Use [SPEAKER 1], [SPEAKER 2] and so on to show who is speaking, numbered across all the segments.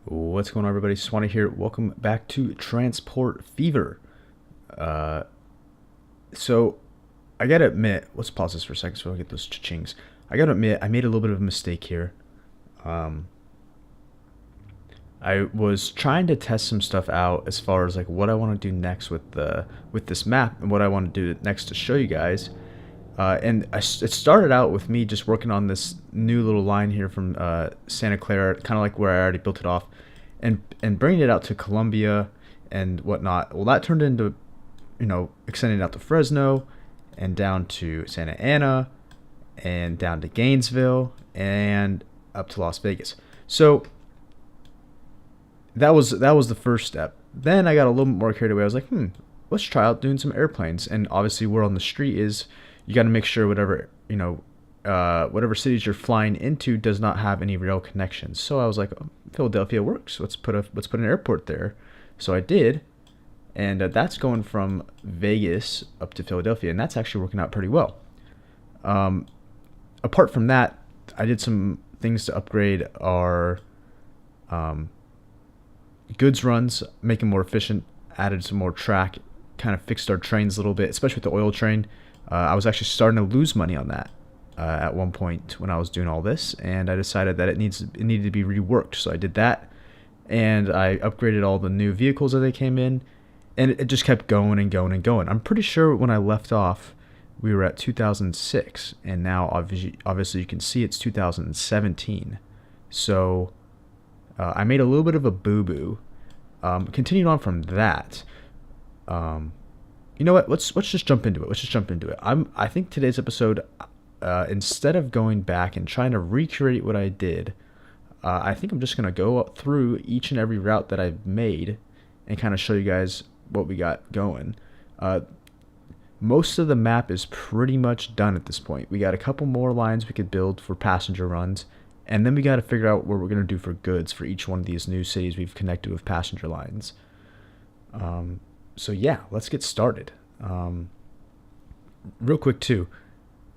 [SPEAKER 1] What's going on, everybody? Swanny here. Welcome back to Transport Fever. Uh, so I gotta admit, let's pause this for a second so I get those cha-chings. I gotta admit, I made a little bit of a mistake here. Um, I was trying to test some stuff out as far as like what I want to do next with this map and what I want to do next to show you guys. It started out with me just working on this new little line here from Santa Clara, kind of like where I already built it off, and bringing it out to Columbia and whatnot. Well, that turned into, extending out to Fresno, and down to Santa Ana, and down to Gainesville, and up to Las Vegas. So that was the first step. Then I got a little bit more carried away. I was like, let's try out doing some airplanes. And obviously, where on the street is, you got to make sure whatever cities you're flying into does not have any rail connections. So I was like, oh, Philadelphia works. Let's put an airport there. So I did, and that's going from Vegas up to Philadelphia, and that's actually working out pretty well. Apart from that, I did some things to upgrade our goods runs, make them more efficient, added some more track, kind of fixed our trains a little bit, especially with the oil train. I was actually starting to lose money on that at one point when I was doing all this, and I decided that it needed to be reworked. So I did that, and I upgraded all the new vehicles as they came in, and it just kept going and going and going. I'm pretty sure when I left off, we were at 2006, and now obviously you can see it's 2017. So I made a little bit of a boo-boo. Continuing on from that, you know what? Let's just jump into it. I think today's episode, instead of going back and trying to recreate what I did, I think I'm just gonna go through each and every route that I've made and kind of show you guys what we got going. Most of the map is pretty much done at this point. We got a couple more lines we could build for passenger runs, and then we got to figure out what we're gonna do for goods for each one of these new cities we've connected with passenger lines. So yeah, let's get started. Real quick too,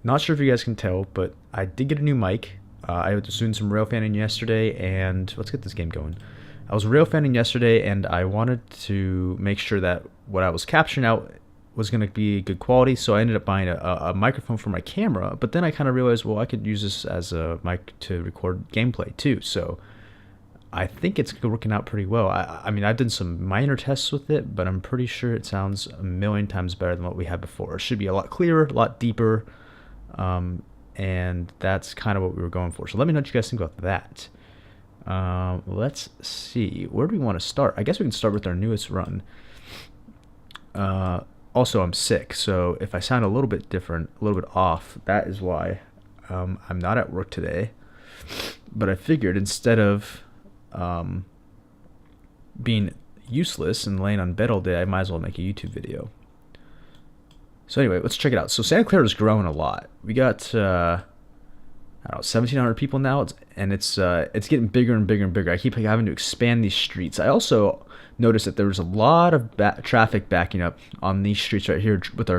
[SPEAKER 1] not sure if you guys can tell, but I did get a new mic. I was doing some rail fanning yesterday, and let's get this game going. I was rail fanning yesterday, and I wanted to make sure that what I was capturing out was going to be good quality, so I ended up buying a microphone for my camera, but then I kind of realized, well, I could use this as a mic to record gameplay too, so I think it's working out pretty well. I mean, I've done some minor tests with it, but I'm pretty sure it sounds a million times better than what we had before. It should be a lot clearer, a lot deeper, and that's kind of what we were going for. So let me know what you guys think about that. Let's see. Where do we want to start? I guess we can start with our newest run. Also, I'm sick, so if I sound a little bit different, a little bit off, that is why. I'm not at work today, but I figured instead of being useless and laying on bed all day, I might as well make a YouTube video. So anyway, let's check it out. So Santa Clara is growing a lot. We got I don't know, 1,700 people now, it's getting bigger and bigger and bigger. I keep having to expand these streets. I also noticed that there was a lot of traffic backing up on these streets right here with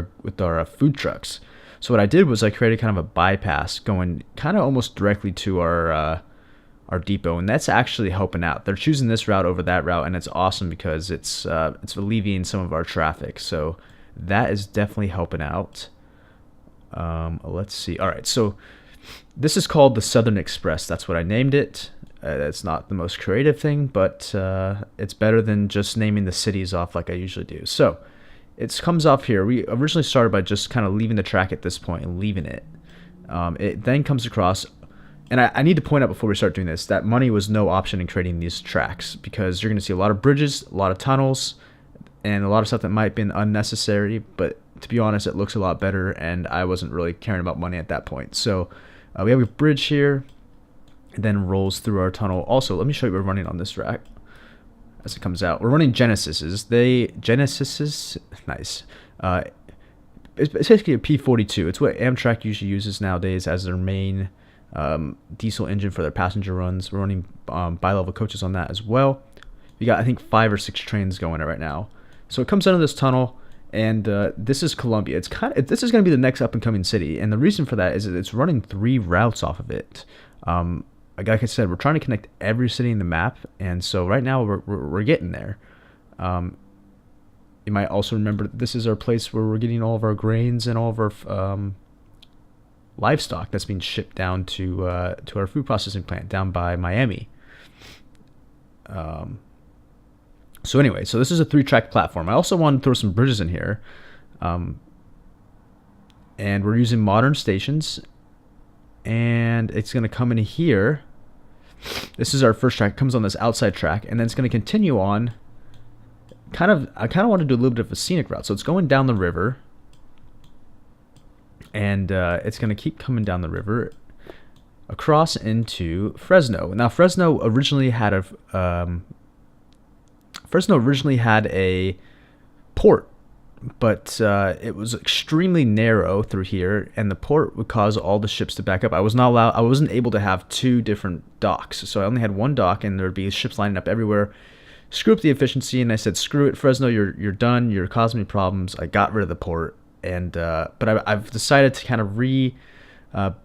[SPEAKER 1] our food trucks. So what I did was I created kind of a bypass going kind of almost directly to our depot, and that's actually helping out. They're choosing this route over that route, and it's awesome because it's alleviating some of our traffic. So that is definitely helping out. Let's see. All right, so this is called the Southern Express. That's what I named it. It's not the most creative thing, but it's better than just naming the cities off like I usually do. So it comes off here. We originally started by just kind of leaving the track at this point and leaving it. It then comes across. And I need to point out before we start doing this that money was no option in creating these tracks, because you're going to see a lot of bridges, a lot of tunnels, and a lot of stuff that might have been unnecessary. But to be honest, it looks a lot better, and I wasn't really caring about money at that point. So we have a bridge here, and then rolls through our tunnel. Also, let me show you what we're running on this track as it comes out. We're running Genesises. Nice. It's basically a P42. It's what Amtrak usually uses nowadays as their main diesel engine for their passenger runs. We're running bi-level coaches on that as well. We got, I think, 5 or 6 trains going right now. So it comes out of this tunnel, and this is Columbia. This is going to be the next up and coming city, and the reason for that is that it's running 3 routes off of it. like I said, we're trying to connect every city in the map, and so right now we're getting there. Um, you might also remember this is our place where we're getting all of our grains and all of our livestock that's being shipped down to our food processing plant down by Miami. So anyway, so this is a 3-track platform. I also want to throw some bridges in here. And we're using modern stations. And it's going to come in here. This is our first track. It comes on this outside track. And then it's going to continue on. I kind of want to do a little bit of a scenic route. So it's going down the river. And it's going to keep coming down the river across into Fresno. Now, Fresno originally had a port, but it was extremely narrow through here, and the port would cause all the ships to back up. I wasn't able to have 2 different docks, so I only had 1 dock, and there'd be ships lining up everywhere. Screw up the efficiency, and I said, screw it, Fresno, you're done. You're causing me problems. I got rid of the port, and but I've decided to kind of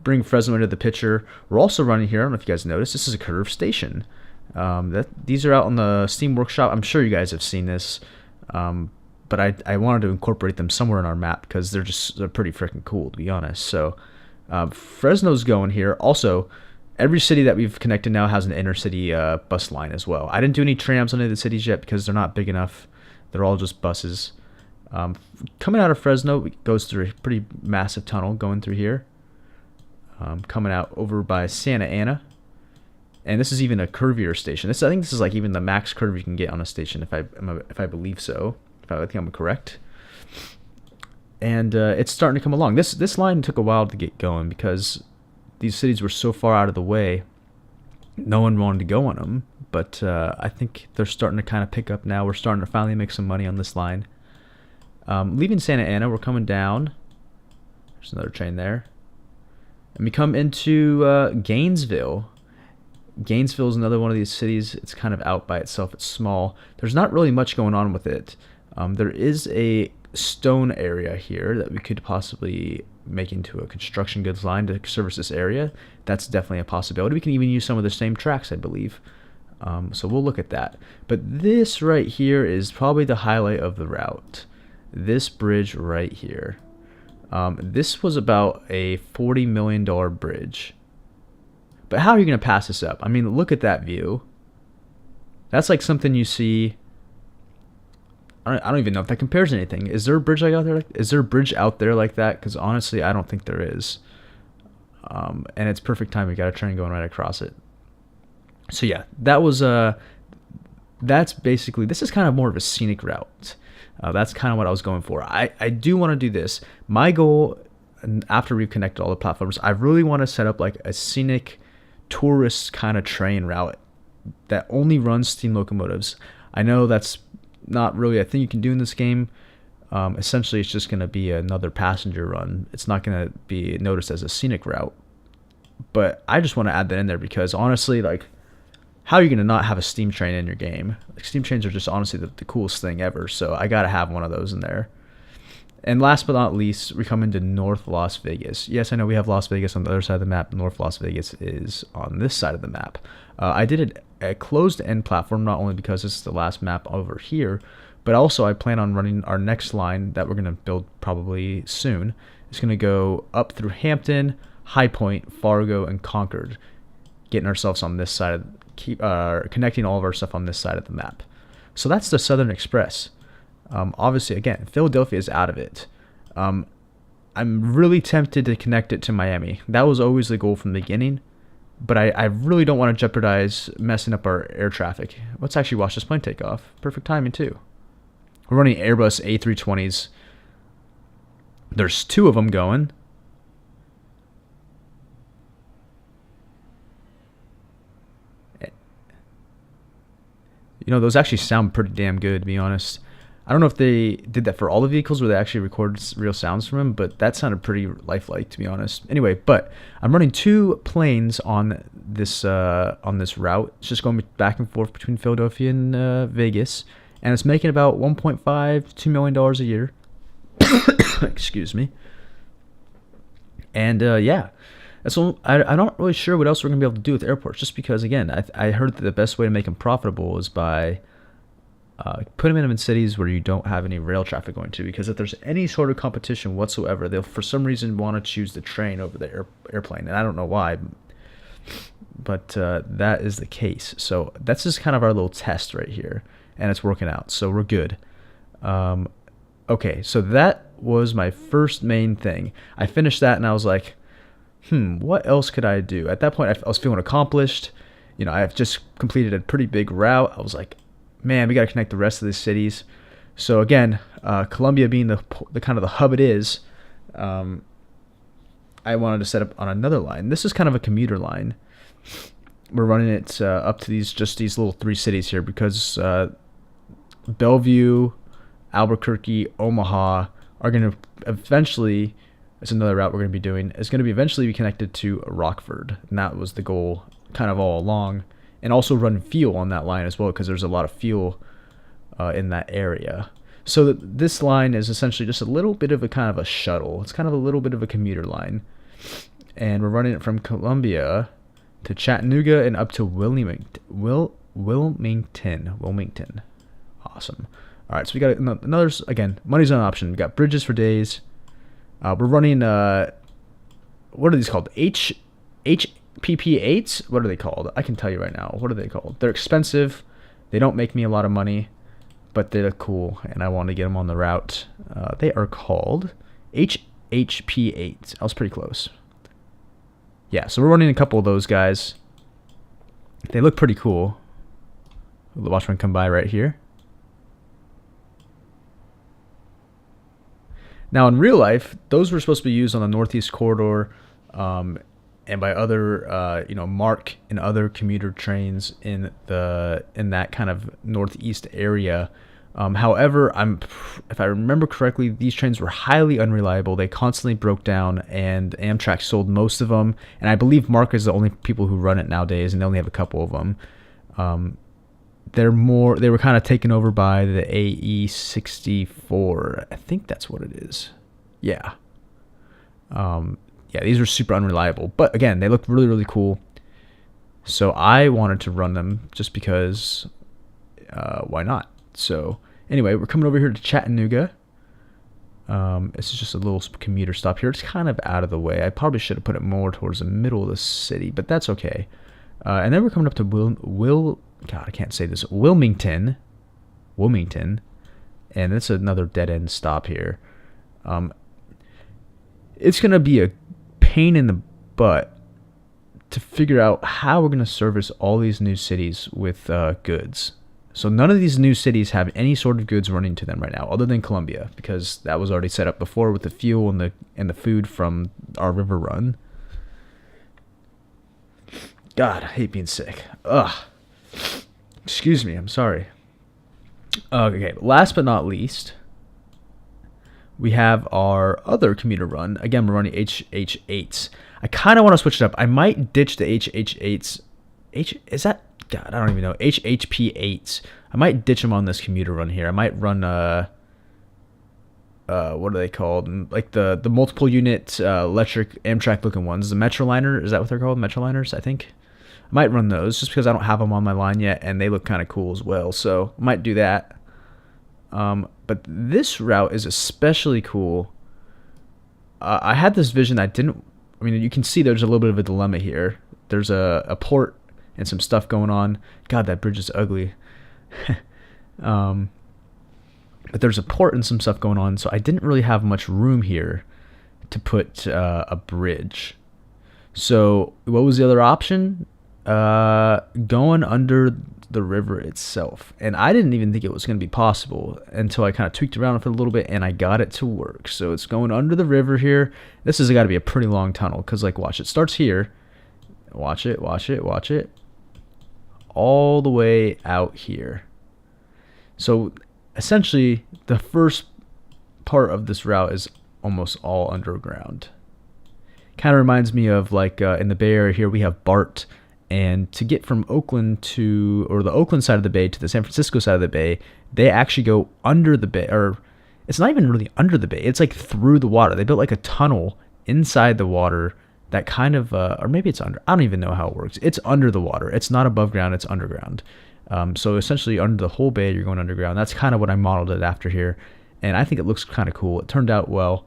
[SPEAKER 1] bring Fresno into the picture. We're also running here. I don't know if you guys noticed. This is a curved station. These are out on the Steam Workshop. I'm sure you guys have seen this, but I wanted to incorporate them somewhere in our map because they're pretty freaking cool, to be honest. So Fresno's going here. Also, every city that we've connected now has an intercity bus line as well. I didn't do any trams on any of the cities yet because they're not big enough. They're all just buses. Coming out of Fresno, it goes through a pretty massive tunnel going through here. Coming out over by Santa Ana. And this is even a curvier station. I think this is like even the max curve you can get on a station, if I believe so. If I think I'm correct. And it's starting to come along. This line took a while to get going because these cities were so far out of the way. No one wanted to go on them. But I think they're starting to kind of pick up now. We're starting to finally make some money on this line. Leaving Santa Ana, we're coming down. There's another train there. And we come into Gainesville. Gainesville is another one of these cities. It's kind of out by itself. It's small. There's not really much going on with it. There is a stone area here that we could possibly make into a construction goods line to service this area. That's definitely a possibility. We can even use some of the same tracks, I believe. So we'll look at that. But this right here is probably the highlight of the route. This bridge right here. This was about a $40 million bridge. But how are you going to pass this up? I mean, look at that view. That's like something you see. I don't even know if that compares to anything. Is there a bridge out there? Is there a bridge out there like that? Because honestly, I don't think there is. And it's perfect time. We got a train going right across it. So yeah, that was that's basically, this is kind of more of a scenic route. That's kind of what I was going for. I do want to do this. My goal, after we've connected all the platforms, I really want to set up like a scenic tourist kind of train route that only runs steam locomotives. I know that's not really a thing you can do in this game. Essentially, it's just going to be another passenger run. It's not going to be noticed as a scenic route. But I just want to add that in there because honestly, like, how are you going to not have a steam train in your game? Like, steam trains are just honestly the coolest thing ever. So I got to have one of those in there. And last but not least, we come into North Las Vegas. Yes, I know we have Las Vegas on the other side of the map. North Las Vegas is on this side of the map. I did a closed-end platform, not only because this is the last map over here, but also I plan on running our next line that we're going to build probably soon. It's going to go up through Hampton, High Point, Fargo, and Concord, getting ourselves on this side, connecting all of our stuff on this side of the map. So that's the Southern Express. Obviously, again, Philadelphia is out of it. I'm really tempted to connect it to Miami. That was always the goal from the beginning, but I really don't want to jeopardize messing up our air traffic. Let's actually watch this plane take off. Perfect timing, too. We're running Airbus A320s. There's 2 of them going. You know, those actually sound pretty damn good, to be honest. I don't know if they did that for all the vehicles where they actually recorded real sounds from them, but that sounded pretty lifelike, to be honest. Anyway, but I'm running 2 planes on this route. It's just going back and forth between Philadelphia and Vegas, and it's making about $1.5 to $2 million a year. Excuse me. And yeah, So I'm not really sure what else we're gonna be able to do with airports. Just because, again, I heard that the best way to make them profitable is by putting them in cities where you don't have any rail traffic going to. Because if there's any sort of competition whatsoever, they'll for some reason want to choose the train over the airplane, and I don't know why. But that is the case. So that's just kind of our little test right here, and it's working out. So we're good. Okay, so that was my first main thing. I finished that, and I was like, what else could I do? At that point, I was feeling accomplished. I've just completed a pretty big route. I was like, man, we got to connect the rest of the cities. So again, Columbia being the kind of the hub it is, I wanted to set up on another line. This is kind of a commuter line. We're running it up to these little 3 cities here because Bellevue, Albuquerque, Omaha are going to eventually, it's another route we're going to be doing, is going to be eventually be connected to Rockford. And that was the goal kind of all along. And also run fuel on that line as well, because there's a lot of fuel in that area. So this line is essentially just a little bit of a kind of a shuttle. It's kind of a little bit of a commuter line. And we're running it from Columbia to Chattanooga and up to Wilmington. Awesome. All right, so we got another, again, money's not an option. We got bridges for days. We're running, what are these called? HPP8s? What are they called? I can tell you right now. What are they called? They're expensive. They don't make me a lot of money, but they look cool, and I want to get them on the route. They are called HHP8s. I was pretty close. Yeah, so we're running a couple of those guys. They look pretty cool. Watch one come by right here. Now, in real life, those were supposed to be used on the Northeast Corridor and by other, MARC and other commuter trains in that kind of Northeast area. However, if I remember correctly, these trains were highly unreliable. They constantly broke down, and Amtrak sold most of them. And I believe MARC is the only people who run it nowadays, and they only have a couple of them. They were kind of taken over by the AE64. I think that's what it is. Yeah. These are super unreliable. But again, they look really, really cool. So I wanted to run them just because why not? So anyway, we're coming over here to Chattanooga. This is just a little commuter stop here. It's kind of out of the way. I probably should have put it more towards the middle of the city, but that's okay. And then we're coming up to Wilmington, and it's another dead end stop here. It's gonna be a pain in the butt to figure out how we're gonna service all these new cities with goods. So none of these new cities have any sort of goods running to them right now, other than Columbia, because that was already set up before with the fuel and the food from our river run. God, I hate being sick. Ugh. Excuse me, I'm sorry. Okay, last but not least, we have our other commuter run. Again, we're running HH8s. I kind of want to switch it up. I might ditch the HH8s. God, I don't even know. HHP8s. I might ditch them on this commuter run here. I might run, what are they called? Like the multiple unit electric Amtrak looking ones. The Metroliner, is that what they're called? Metroliners, I think. I might run those just because I don't have them on my line yet, and they look kind of cool as well. So I might do that. But this route is especially cool. I had this vision that you can see there's a little bit of a dilemma here. There's a port and some stuff going on. God, that bridge is ugly. But there's a port and some stuff going on, so I didn't really have much room here to put a bridge. So what was the other option? Going under the river itself. And I didn't even think it was going to be possible until I kind of tweaked around for a little bit and I got it to work. So it's going under the river here. This has got to be a pretty long tunnel because, like, watch, it starts here. Watch it. All the way out here. So essentially, the first part of this route is almost all underground. Kind of reminds me of, like, in the Bay Area here, we have BART. And to get from Oakland or the Oakland side of the bay to the San Francisco side of the bay, they actually go under the bay, or it's not even really under the bay. It's like through the water. They built like a tunnel inside the water that kind of, or maybe it's under. I don't even know how it works. It's under the water. It's not above ground. It's underground. So essentially, under the whole bay, you're going underground. That's kind of what I modeled it after here, and I think it looks kind of cool. It turned out well.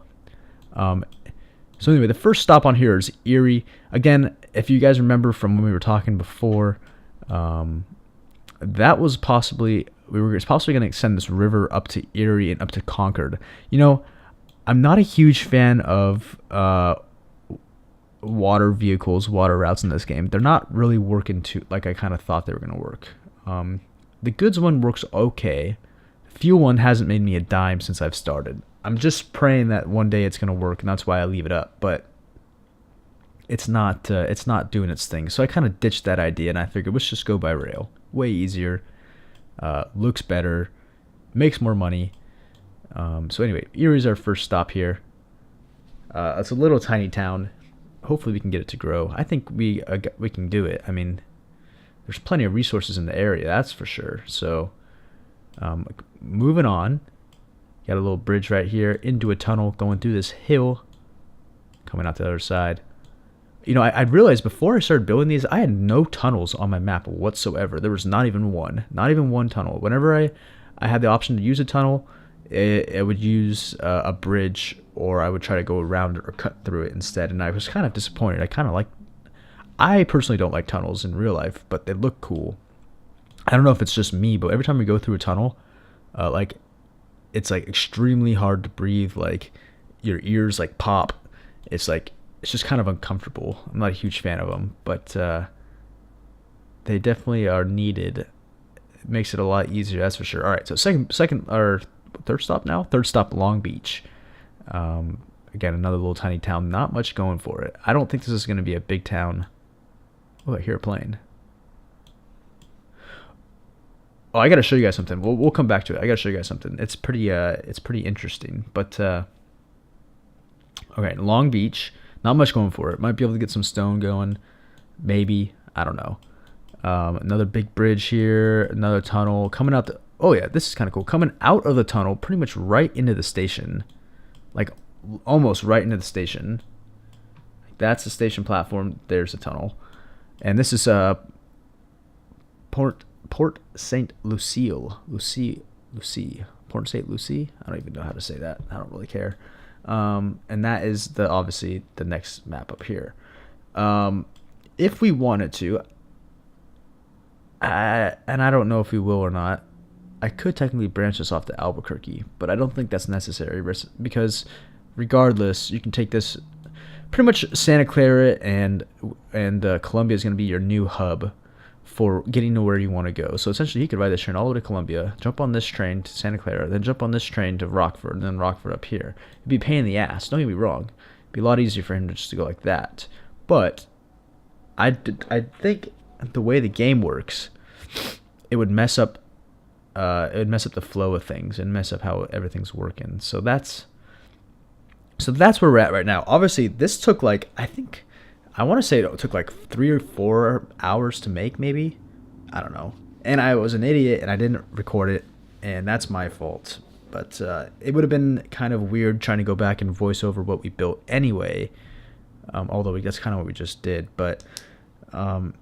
[SPEAKER 1] So anyway, the first stop on here is Erie. Again, if you guys remember from when we were talking before, that was possibly going to extend this river up to Erie and up to Concord. I'm not a huge fan of water vehicles, water routes in this game. They're not really working like I kind of thought they were going to work. The goods one works okay. The fuel one hasn't made me a dime since I've started. I'm just praying that one day it's going to work, and that's why I leave it up. But it's not doing its thing. So I kind of ditched that idea, and I figured let's just go by rail. Way easier, looks better, makes more money. So anyway, Erie's our first stop here. It's a little tiny town. Hopefully we can get it to grow. I think we can do it. I mean, there's plenty of resources in the area, that's for sure. So moving on. Got a little bridge right here into a tunnel going through this hill, coming out the other side. I realized before I started building these, I had no tunnels on my map whatsoever. There was not even one tunnel. Whenever I had the option to use a tunnel, it would use a bridge, or I would try to go around it or cut through it instead. And I was kind of disappointed. I personally don't like tunnels in real life, but they look cool. I don't know if it's just me, but every time we go through a tunnel, it's like extremely hard to breathe. Like your ears like pop. It's just kind of uncomfortable. I'm not a huge fan of them, but they definitely are needed. It makes it a lot easier, that's for sure. All right, so second or third stop now. Third stop, Long Beach. Again, another little tiny town. Not much going for it. I don't think this is going to be a big town. Oh, I hear a plane. Oh, I gotta show you guys something. We'll come back to it. I gotta show you guys something. It's pretty interesting. But okay, Long Beach. Not much going for it. Might be able to get some stone going. Maybe. I don't know. Another big bridge here. Another tunnel coming out. Oh yeah, this is kind of cool. Coming out of the tunnel, pretty much right into the station. Like almost right into the station. That's the station platform. There's the tunnel, and this is Port St. Lucille. Port St. Lucie. I don't even know how to say that. I don't really care. And that is obviously the next map up here. If we wanted to, and I don't know if we will or not, I could technically branch this off to Albuquerque, but I don't think that's necessary because regardless, you can take this. Pretty much Santa Clara and Columbia is going to be your new hub for getting to where you want to go. So essentially, he could ride this train all the way to Columbia, jump on this train to Santa Clara, then jump on this train to Rockford, and then Rockford up here. It'd be a pain in the ass. Don't get me wrong. It'd be a lot easier for him to go like that. But I think the way the game works, it would mess up. It would mess up the flow of things and mess up how everything's working. So that's where we're at right now. Obviously, this took I want to say it took like 3 or 4 hours to make, maybe. I don't know. And I was an idiot and I didn't record it, and that's my fault. But it would have been kind of weird trying to go back and voice over what we built anyway. Although that's kind of what we just did. But I'll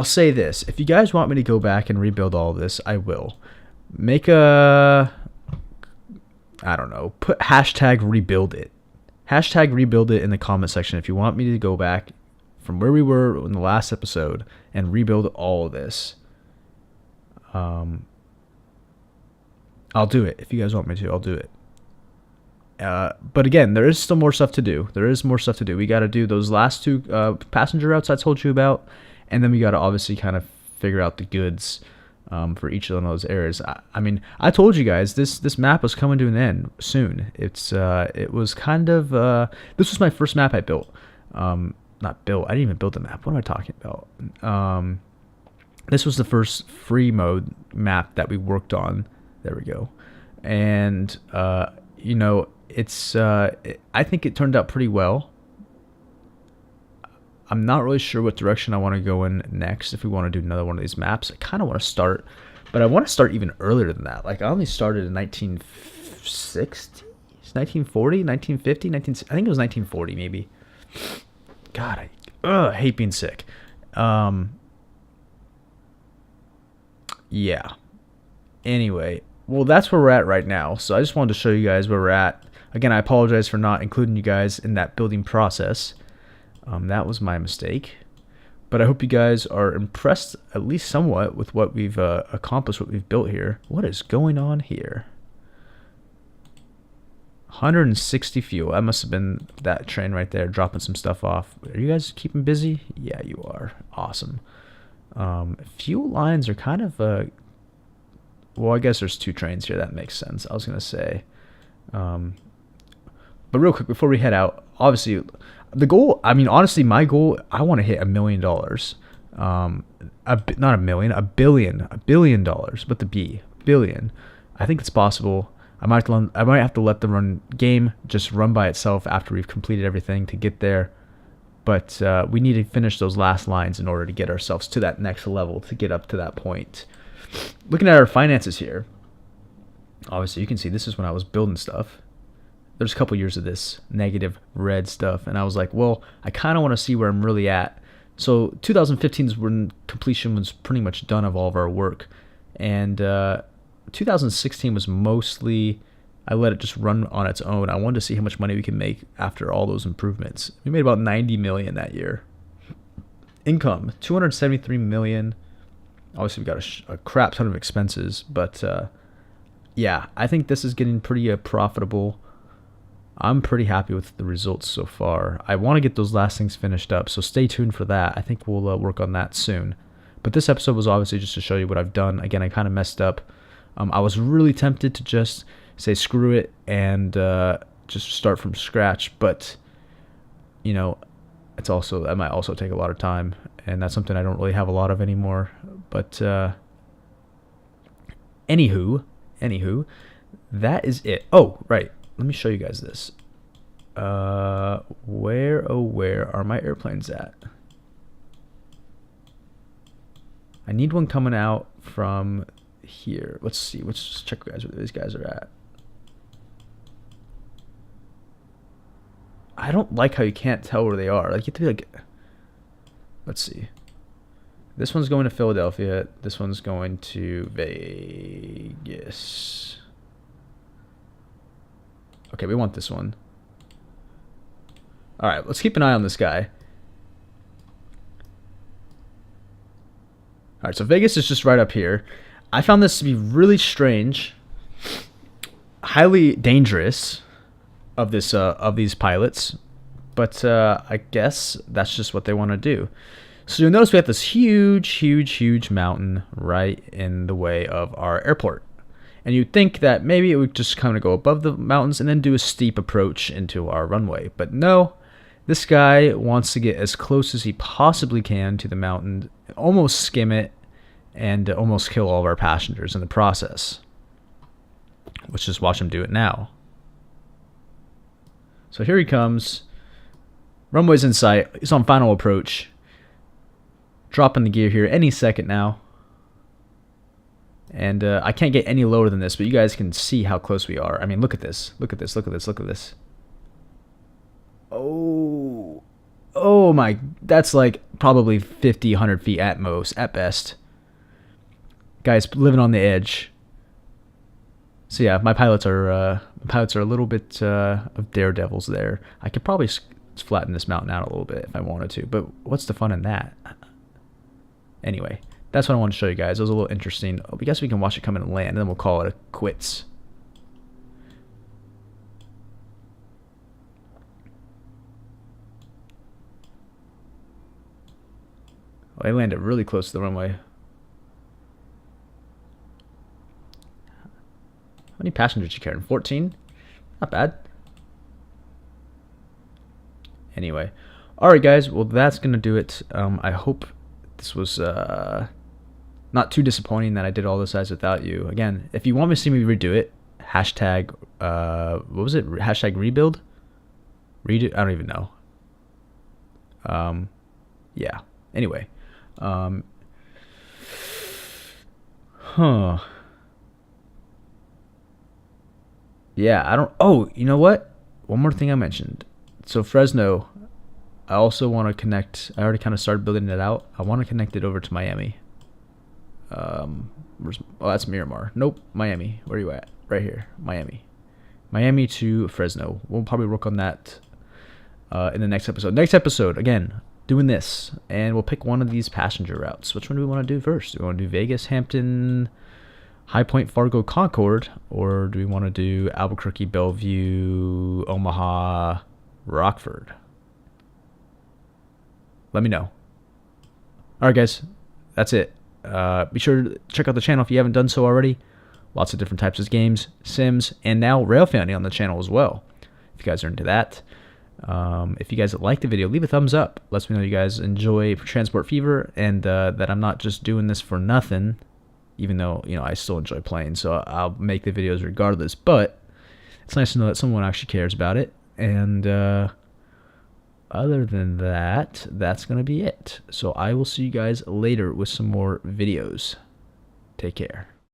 [SPEAKER 1] say this. If you guys want me to go back and rebuild all of this, I will. Make I don't know. Put hashtag rebuild it. Hashtag rebuild it in the comment section if you want me to go back from where we were in the last episode and rebuild all of this. I'll do it. If you guys want me to, I'll do it. But again, there is still more stuff to do. We got to do those last 2 passenger routes I told you about. And then we got to obviously kind of figure out the goods for each of those areas. I mean, I told you guys this map was coming to an end soon. It was kind of this was my first map I built. Not built. I didn't even build the map. What am I talking about? This was the first free mode map that we worked on. There we go. And it's I think it turned out pretty well. I'm not really sure what direction I want to go in next. If we want to do another one of these maps, I kind of want to start, but I want to start even earlier than that. Like I only started in 1960s, 1940, 1950, I think it was 1940 maybe. God, I hate being sick. Yeah. Anyway, well, that's where we're at right now. So I just wanted to show you guys where we're at. Again, I apologize for not including you guys in that building process. That was my mistake. But I hope you guys are impressed, at least somewhat, with what we've accomplished, what we've built here. What is going on here? 160 fuel. That must have been that train right there dropping some stuff off. Are you guys keeping busy? Yeah, you are. Awesome. Fuel lines are kind of well, I guess there's 2 trains here. That makes sense. I was gonna say, but real quick before we head out, obviously, the goal. I mean, honestly, my goal. I want to hit $1 million. Not a million, $1 billion dollars. But the B, billion. I think it's possible. I might have to let the game just run by itself after we've completed everything to get there. But we need to finish those last lines in order to get ourselves to that next level, to get up to that point. Looking at our finances here, obviously you can see this is when I was building stuff. There's a couple years of this negative red stuff, and I was like, well, I kind of want to see where I'm really at. So 2015 is when completion was pretty much done of all of our work, and 2016 was mostly, I let it just run on its own. I wanted to see how much money we can make after all those improvements. We made about 90 million that year. Income 273 million. Obviously, we got a crap ton of expenses, but yeah, I think this is getting pretty profitable. I'm pretty happy with the results so far. I want to get those last things finished up, so stay tuned for that. I think we'll work on that soon. But this episode was obviously just to show you what I've done. Again, I kind of messed up. I was really tempted to just say screw it and just start from scratch, but you know, that might also take a lot of time, and that's something I don't really have a lot of anymore. But anywho, that is it. Oh, right. Let me show you guys this. Where are my airplanes at? I need one coming out from here. Let's see. Let's just check guys where these guys are at. I don't like how you can't tell where they are. Like you have to be like, let's see. This one's going to Philadelphia. This one's going to Vegas. Okay, we want this one. All right, let's keep an eye on this guy. All right, so Vegas is just right up here. I found this to be really strange, highly dangerous of these pilots, but I guess that's just what they want to do. So you'll notice we have this huge mountain right in the way of our airport. And you'd think that maybe it would just kind of go above the mountains and then do a steep approach into our runway. But no, this guy wants to get as close as he possibly can to the mountain, almost skim it, and almost kill all of our passengers in the process. Let's just watch him do it now. So here he comes. Runway's in sight. He's on final approach. Dropping the gear here any second now. And I can't get any lower than this, but you guys can see how close we are. I mean, look at this. Look at this. Look at this. Look at this. Oh my. That's like probably 50, 100 feet at most, at best. Guys living on the edge. So yeah, my pilots are a little bit of daredevils there. I could probably flatten this mountain out a little bit if I wanted to, but what's the fun in that? Anyway, that's what I wanted to show you guys. It was a little interesting. I guess we can watch it come in and land, and then we'll call it a quits. Oh, they landed really close to the runway. How many passengers you carrying? 14? Not bad. Anyway. Alright guys, well that's going to do it. I hope this was not too disappointing that I did all this guys without you. Again, if you want me to see me redo it, hashtag, what was it? Hashtag rebuild? Redo? I don't even know. Yeah. Anyway. Yeah, I don't... Oh, you know what? One more thing I mentioned. So Fresno, I also want to connect. I already kind of started building it out. I want to connect it over to Miami. Oh, that's Miramar. Nope, Miami. Where are you at? Right here, Miami. Miami to Fresno. We'll probably work on that in the next episode. Next episode, again, doing this, and we'll pick one of these passenger routes. Which one do we want to do first? Do we want to do Vegas, Hampton, High Point, Fargo, Concord, or do we want to do Albuquerque, Bellevue, Omaha, Rockford? Let me know. All right, guys, that's it. Be sure to check out the channel if you haven't done so already. Lots of different types of games, sims, and now rail fanning on the channel as well. If you guys are into that. If you guys like the video, leave a thumbs up. Lets me know you guys enjoy Transport Fever, and that I'm not just doing this for nothing, even though, you know, I still enjoy playing, so I'll make the videos regardless. But it's nice to know that someone actually cares about it. And other than that, that's going to be it. So I will see you guys later with some more videos. Take care.